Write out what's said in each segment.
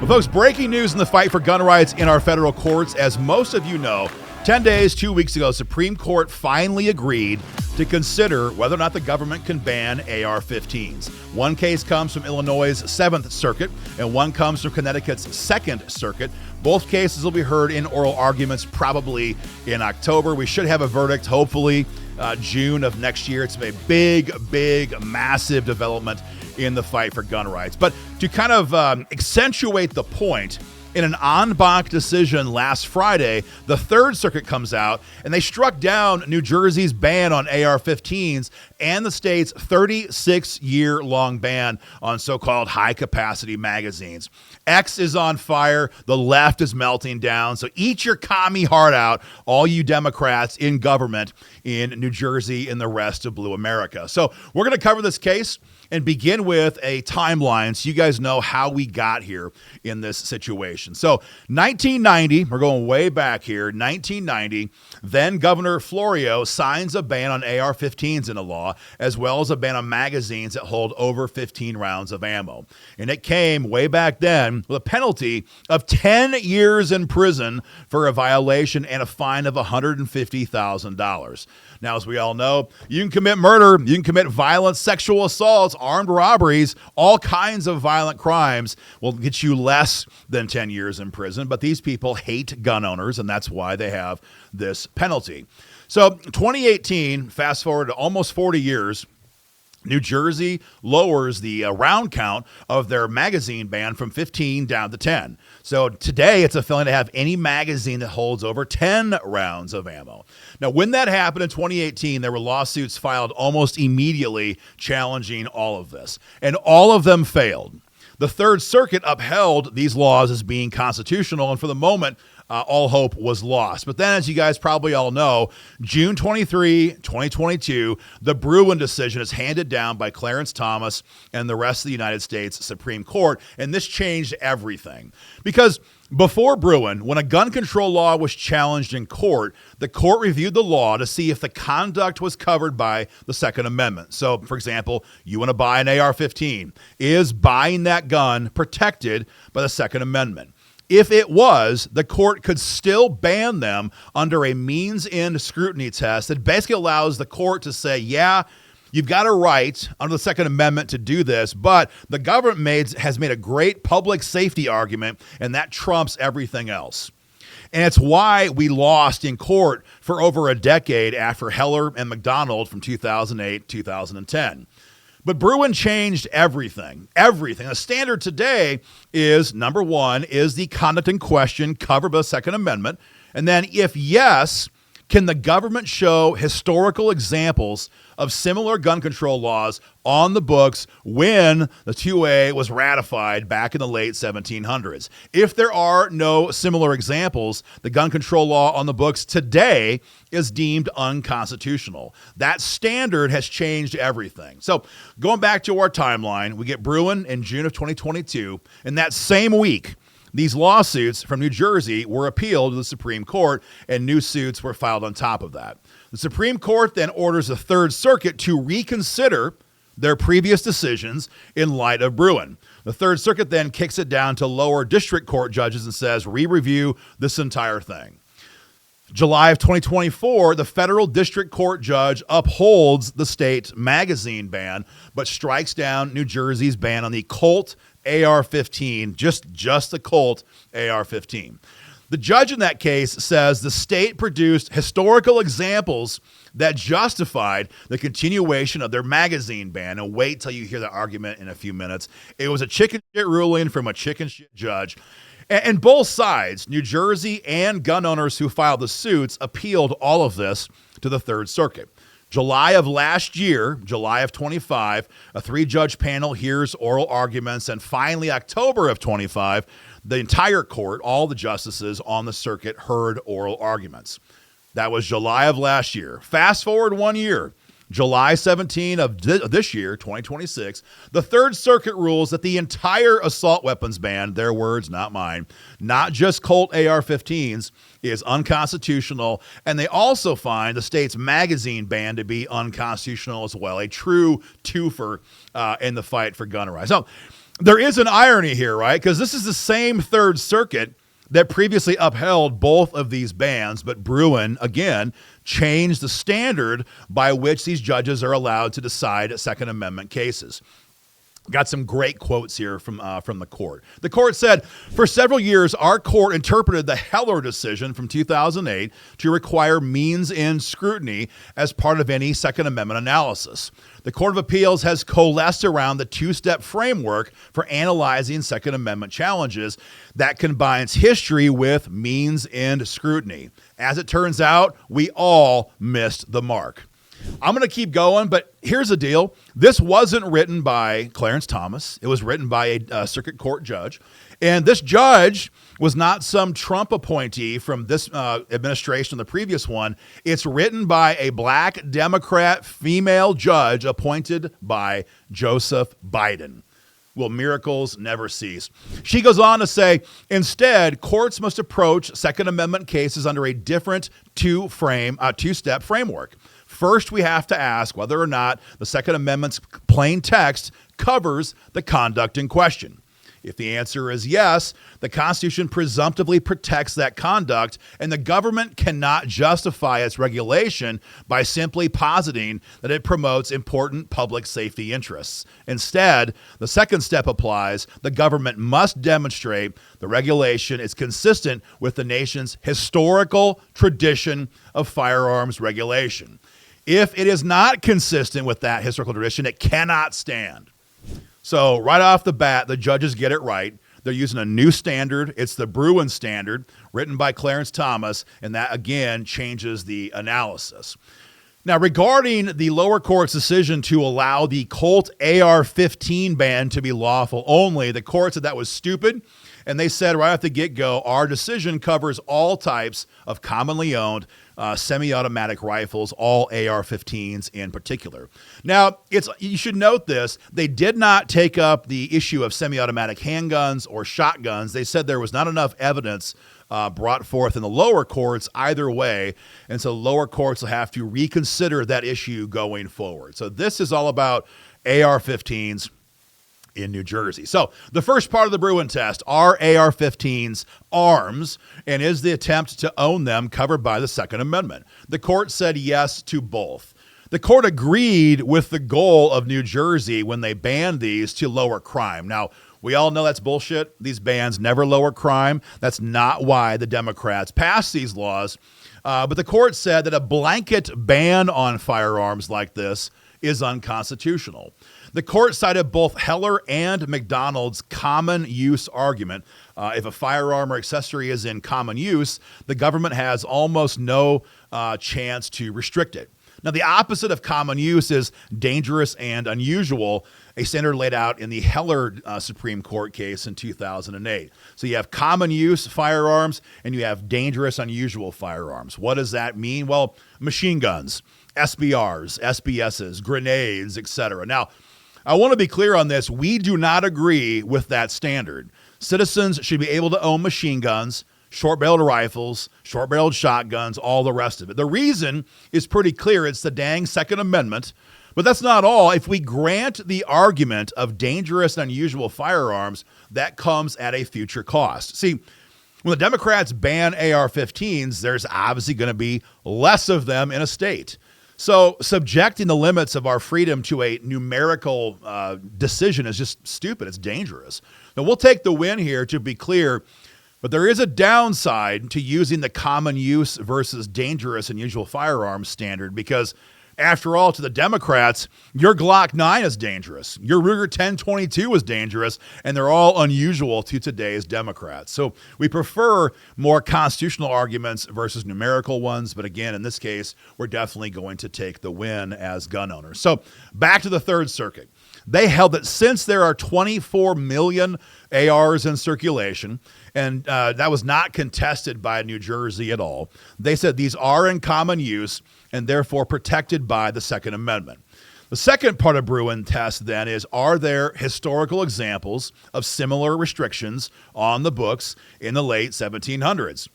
Folks, breaking news in the fight for gun rights in our federal courts. As most of you know, 10 days, 2 weeks ago, Supreme Court finally agreed to consider whether or not the government can ban AR-15s. One case comes from Illinois' 7th Circuit, and one comes from Connecticut's 2nd Circuit. Both cases will be heard in oral arguments probably in October. We should have a verdict, hopefully, June of next year. It's a big, massive development in the fight for gun rights. But to kind of accentuate the point, in an en-banc decision last Friday, the 3rd Circuit comes out and they struck down New Jersey's ban on AR-15s and the state's 36-year-long ban on so-called high-capacity magazines. X is on fire. The left is melting down. So eat your commie heart out, all you Democrats in government in New Jersey and the rest of Blue America. So we're going to cover this case and begin with a timeline so you guys know how we got here in this situation. So 1990, we're going way back here, 1990, then Governor Florio signs a ban on AR-15s into law, as well as a ban on magazines that hold over 15 rounds of ammo. And it came way back then with a penalty of 10 years in prison for a violation and a fine of $150,000. Now, as we all know, you can commit murder, you can commit violence, sexual assaults, armed robberies, all kinds of violent crimes will get you less than 10 years in prison. But these people hate gun owners, and that's why they have this penalty. So 2018, fast forward to almost 40 years, New Jersey lowers the round count of their magazine ban from 15 down to 10. So today it's a felony to have any magazine that holds over 10 rounds of ammo. Now, when that happened in 2018, there were lawsuits filed almost immediately challenging all of this, and all of them failed. The 3rd Circuit upheld these laws as being constitutional, and for the moment, all hope was lost. But then, as you guys probably all know, June 23, 2022, the Bruen decision is handed down by Clarence Thomas and the rest of the United States Supreme Court, and this changed everything. Because before Bruen, when a gun control law was challenged in court, the court reviewed the law to see if the conduct was covered by the Second Amendment. So, for example, you want to buy an AR-15. Is buying that gun protected by the Second Amendment? If it was, the court could still ban them under a means-end scrutiny test that basically allows the court to say, yeah, you've got a right under the Second Amendment to do this, but the government has made a great public safety argument, and that trumps everything else. And it's why we lost in court for over a decade after Heller and McDonald from 2008, 2010. But Bruen changed everything. The standard today is, number one, is the conduct in question covered by the Second Amendment? And then if yes, can the government show historical examples of similar gun control laws on the books when the 2A was ratified back in the late 1700s? If there are no similar examples, the gun control law on the books today is deemed unconstitutional. That standard has changed everything. So going back to our timeline, we get Bruen in June of 2022, and that same week, these lawsuits from New Jersey were appealed to the Supreme Court, and new suits were filed on top of that. The Supreme Court then orders the 3rd Circuit to reconsider their previous decisions in light of Bruen. The 3rd Circuit then kicks it down to lower district court judges and says, re-review this entire thing. July of 2024, the federal district court judge upholds the state magazine ban, but strikes down New Jersey's ban on the Colt AR-15, just the Colt AR-15. The judge in that case says the state produced historical examples that justified the continuation of their magazine ban. And wait till you hear the argument in a few minutes. It was a chicken shit ruling from a chicken shit judge. And both sides, New Jersey and gun owners who filed the suits, appealed all of this to the 3rd Circuit. July of last year, July of 25, a 3-judge panel hears oral arguments, and finally October of 25, the entire court, all the justices on the circuit, heard oral arguments. That was July of last year. Fast forward 1 year, July 17 of this year, 2026, the 3rd Circuit rules that the entire assault weapons ban, their words, not mine, not just Colt AR-15s, is unconstitutional. And they also find the state's magazine ban to be unconstitutional as well, a true twofer in the fight for gun rights. So There is an irony here, right? Because this is the same Third Circuit that previously upheld both of these bans, but Bruen, again, changed the standard by which these judges are allowed to decide Second Amendment cases. Got some great quotes here from the court. The court said, for several years, our court interpreted the Heller decision from 2008 to require means-end scrutiny as part of any Second Amendment analysis. The Court of Appeals has coalesced around the two-step framework for analyzing Second Amendment challenges that combines history with means-end scrutiny. As it turns out, we all missed the mark. I'm going to keep going, but here's the deal. This wasn't written by Clarence Thomas. It was written by a circuit court judge. And this judge was not some Trump appointee from this administration or the previous one. It's written by a black Democrat female judge appointed by Joseph Biden. Will miracles never cease? She goes on to say, instead, courts must approach Second Amendment cases under a different two-step framework. First, we have to ask whether or not the Second Amendment's plain text covers the conduct in question. If the answer is yes, the Constitution presumptively protects that conduct, and the government cannot justify its regulation by simply positing that it promotes important public safety interests. Instead, the second step applies. The government must demonstrate the regulation is consistent with the nation's historical tradition of firearms regulation. If it is not consistent with that historical tradition, it cannot stand. So right off the bat, the judges get it right. They're using a new standard. It's the Bruen standard, written by Clarence Thomas, and that, again, changes the analysis. Now, regarding the lower court's decision to allow the Colt AR-15 ban to be lawful only, the court said that was stupid, and they said right off the get-go, our decision covers all types of commonly owned semi-automatic rifles, all AR-15s in particular. Now, you should note this. They did not take up the issue of semi-automatic handguns or shotguns. They said there was not enough evidence brought forth in the lower courts either way, and so lower courts will have to reconsider that issue going forward. So this is all about AR-15s in New Jersey. So the first part of the Bruen test, are AR-15s arms, and is the attempt to own them covered by the Second Amendment? The court said yes to both. The court agreed with the goal of New Jersey when they banned these to lower crime. Now, we all know that's bullshit. These bans never lower crime. That's not why the Democrats passed these laws. But the court said that a blanket ban on firearms like this is unconstitutional. The court cited both Heller and McDonald's common use argument. If a firearm or accessory is in common use, the government has almost no chance to restrict it. Now, the opposite of common use is dangerous and unusual, a standard laid out in the Heller Supreme Court case in 2008. So you have common use firearms and you have dangerous, unusual firearms. What does that mean? Well, machine guns, SBRs, SBSs, grenades, etc. Now, I want to be clear on this. We do not agree with that standard. Citizens should be able to own machine guns, short-barreled rifles, short-barreled shotguns, all the rest of it. The reason is pretty clear. It's the dang Second Amendment. But that's not all. If we grant the argument of dangerous and unusual firearms, that comes at a future cost. See, when the Democrats ban AR-15s, there's obviously going to be less of them in a state. So subjecting the limits of our freedom to a numerical decision is just stupid. It's dangerous. Now, we'll take the win here, to be clear, but there is a downside to using the common use versus dangerous and unusual firearms standard because, after all, to the Democrats, your Glock 9 is dangerous. Your Ruger 1022 is dangerous, and they're all unusual to today's Democrats. So we prefer more constitutional arguments versus numerical ones. But again, in this case, we're definitely going to take the win as gun owners. So back to the Third Circuit. They held that since there are 24 million ARs in circulation, and that was not contested by New Jersey at all, they said these are in common use and therefore protected by the Second Amendment. The second part of Bruen test then is, are there historical examples of similar restrictions on the books in the late 1700s?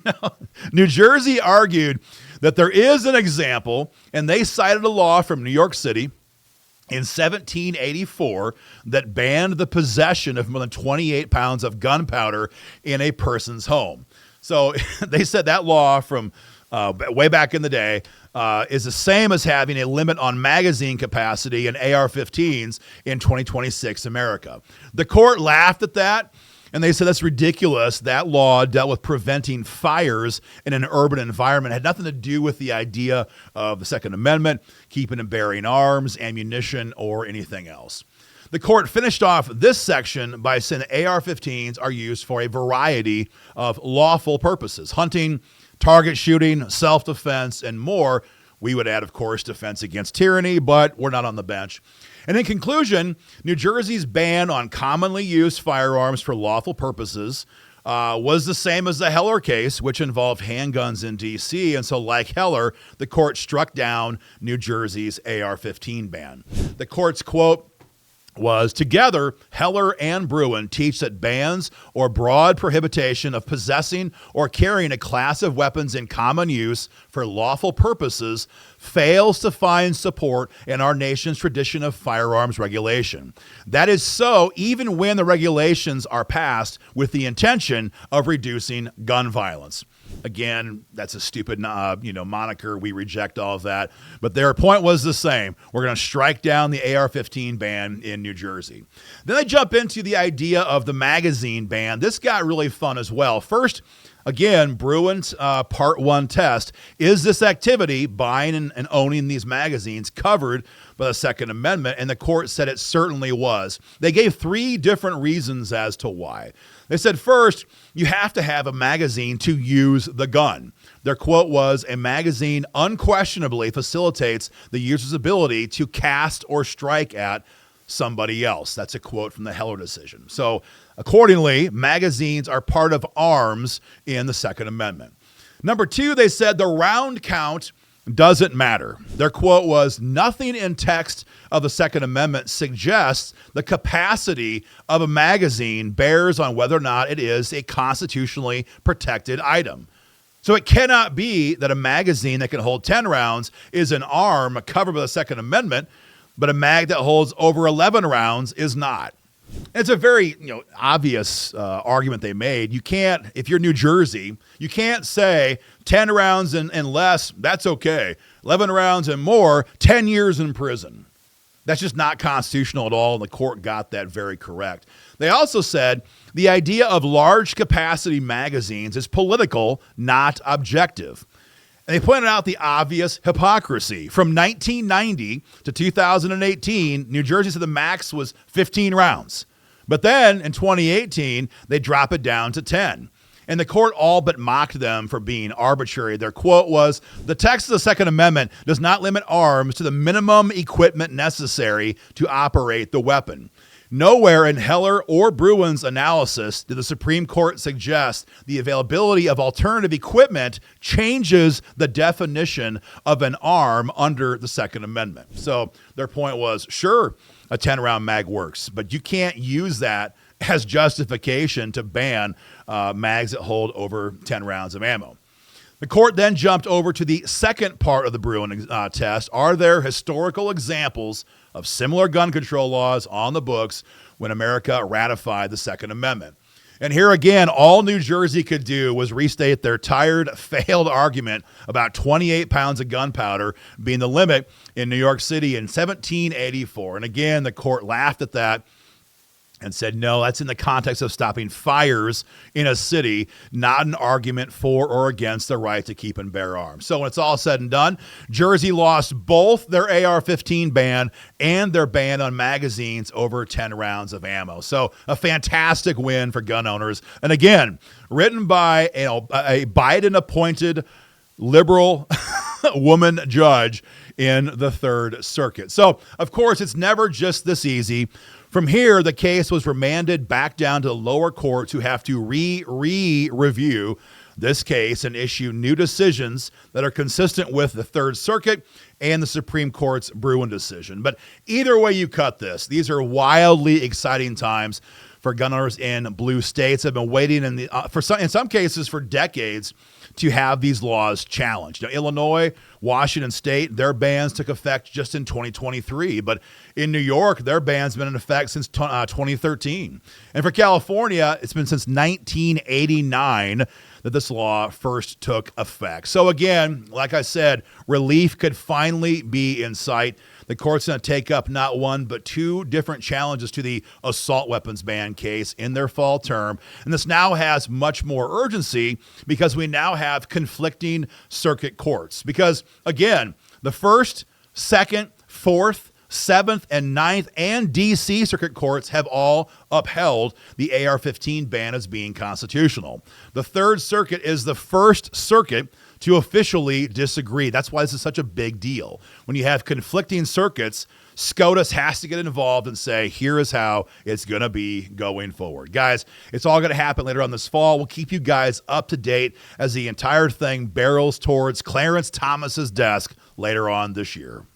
Now, New Jersey argued that there is an example, and they cited a law from New York City in 1784 that banned the possession of more than 28 pounds of gunpowder in a person's home. So they said that law from way back in the day is the same as having a limit on magazine capacity in AR-15s in 2026 America. The court laughed at that, and they said that's ridiculous. That law dealt with preventing fires in an urban environment. It had nothing to do with the idea of the Second Amendment, keeping and bearing arms, ammunition, or anything else. The court finished off this section by saying that AR-15s are used for a variety of lawful purposes: hunting, target shooting, self-defense, and more. We would add, of course, defense against tyranny, but we're not on the bench. And in conclusion, New Jersey's ban on commonly used firearms for lawful purposes was the same as the Heller case, which involved handguns in D.C. And so, like Heller, the court struck down New Jersey's AR-15 ban. The court's quote was, "Together, Heller and Bruin teach that bans or broad prohibition of possessing or carrying a class of weapons in common use for lawful purposes fails to find support in our nation's tradition of firearms regulation. That is so even when the regulations are passed with the intention of reducing gun violence." Again, that's a stupid, moniker. We reject all of that. But their point was the same. We're going to strike down the AR-15 ban in New Jersey. Then they jump into the idea of the magazine ban. This got really fun as well. First, again, Bruin's Part 1 test. Is this activity, buying and owning these magazines, covered by the Second Amendment? And the court said it certainly was. They gave 3 different reasons as to why. They said, first, you have to have a magazine to use the gun. Their quote was, "A magazine unquestionably facilitates the user's ability to cast or strike at somebody else." That's a quote from the Heller decision. So accordingly, magazines are part of arms in the Second Amendment. Number 2, they said the round count doesn't matter. Their quote was, "Nothing in text of the Second Amendment suggests the capacity of a magazine bears on whether or not it is a constitutionally protected item. So it cannot be that a magazine that can hold 10 rounds is an arm covered by the Second Amendment, but a mag that holds over 11 rounds is not." It's a very obvious argument they made. You can't, if you're New Jersey, you can't say 10 rounds and less, that's okay. 11 rounds and more, 10 years in prison. That's just not constitutional at all, and the court got that very correct. They also said the idea of large capacity magazines is political, not objective. And they pointed out the obvious hypocrisy. From 1990 to 2018, New Jersey said the max was 15 rounds. But then in 2018, they drop it down to 10. And the court all but mocked them for being arbitrary. Their quote was, "The text of the Second Amendment does not limit arms to the minimum equipment necessary to operate the weapon. Nowhere in Heller or Bruin's analysis did the Supreme Court suggest the availability of alternative equipment changes the definition of an arm under the Second Amendment." So their point was, sure, a 10-round mag works, but you can't use that as justification to ban mags that hold over 10 rounds of ammo. The court then jumped over to the second part of the Bruin test. Are there historical examples of similar gun control laws on the books when America ratified the Second Amendment? And here again, all New Jersey could do was restate their tired, failed argument about 28 pounds of gunpowder being the limit in New York City in 1784. And again, the court laughed at that and said, no, that's in the context of stopping fires in a city, not an argument for or against the right to keep and bear arms. So when it's all said and done, Jersey lost both their AR-15 ban and their ban on magazines over 10 rounds of ammo. So a fantastic win for gun owners. And again, written by a Biden-appointed liberal woman judge in the Third Circuit. So, of course, it's never just this easy. From here, the case was remanded back down to the lower courts, who have to review this case and issue new decisions that are consistent with the Third Circuit and the Supreme Court's Bruin decision. But either way you cut this, these are wildly exciting times for gun owners in blue states have been waiting in some cases for decades to have these laws challenged. Illinois, Washington State, their bans took effect just in 2023. But in New York, their ban's been in effect since 2013. And for California, it's been since 1989 that this law first took effect. So again, like I said, relief could finally be in sight. The court's going to take up not one, but two different challenges to the assault weapons ban case in their fall term. And this now has much more urgency because we now have conflicting circuit courts. Because, again, the 1st, 2nd, 4th, 7th, and 9th, and D.C. circuit courts have all upheld the AR-15 ban as being constitutional. The 3rd Circuit is the first circuit to officially disagree. That's why this is such a big deal. When you have conflicting circuits, SCOTUS has to get involved and say, here is how it's going to be going forward. Guys, it's all going to happen later on this fall. We'll keep you guys up to date as the entire thing barrels towards Clarence Thomas's desk later on this year.